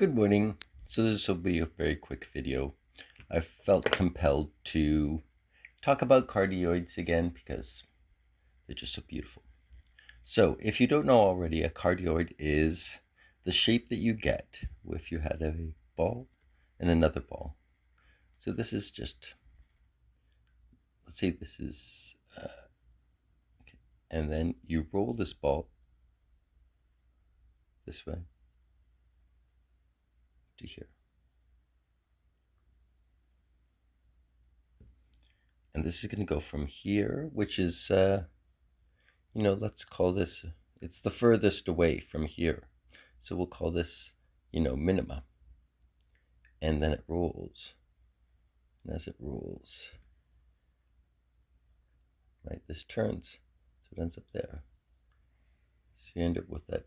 Good morning. So this will be a very quick video. I felt compelled to talk about cardioids again because they're just so beautiful. So if you don't know already, a cardioid is the shape that you get if you had a ball and another ball. So this is just, let's say this is, okay. And then you roll this ball this way to here. And this is going to go from here, which is, let's call this, it's the furthest away from here. So we'll call this, minima. And then it rolls. And as it rolls, right, this turns. So it ends up there. So you end up with that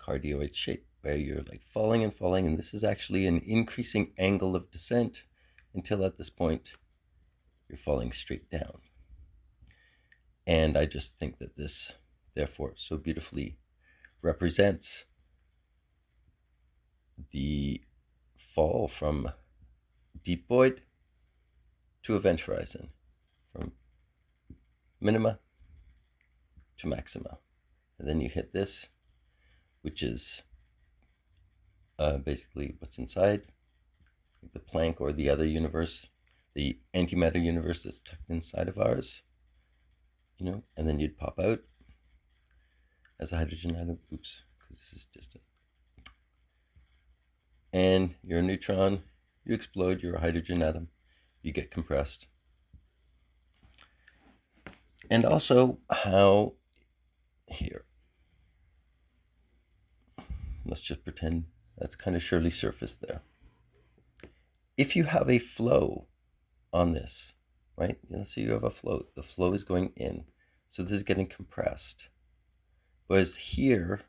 cardioid shape where you're like falling and falling. And this is actually an increasing angle of descent until at this point you're falling straight down. And I just think that this, therefore, so beautifully represents the fall from deep void to event horizon, from minima to maxima. And then you hit this, which is basically what's inside, the Planck or the other universe, the antimatter universe that's tucked inside of ours, and then you'd pop out as a hydrogen atom. Oops, because this is distant. And you're a neutron, you explode, you're a hydrogen atom, you get compressed. And also how here, let's just pretend that's kind of surely surfaced there. If you have a flow on this, right? So you have a flow. The flow is going in. So this is getting compressed. Whereas here,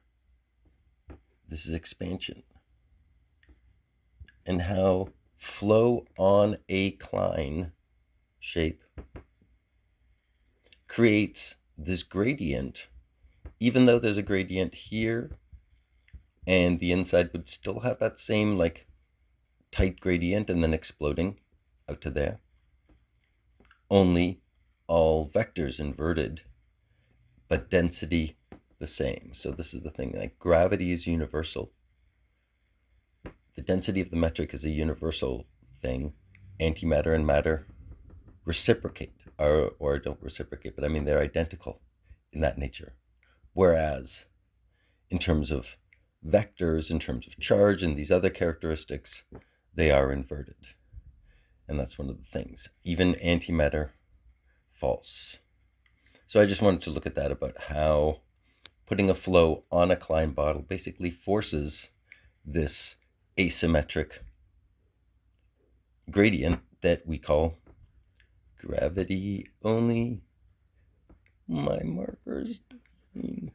this is expansion. And how flow on a Klein shape creates this gradient, even though there's a gradient here, and the inside would still have that same like tight gradient and then exploding out to there. Only all vectors inverted, but density the same. So this is the thing, like gravity is universal. The density of the metric is a universal thing. Antimatter and matter reciprocate, or don't reciprocate, but I mean they're identical in that nature. Whereas in terms of vectors, in terms of charge and these other characteristics, they are inverted. And that's one of the things. Even antimatter, false. So I just wanted to look at that, about how putting a flow on a Klein bottle basically forces this asymmetric gradient that we call gravity only. My marker's dying.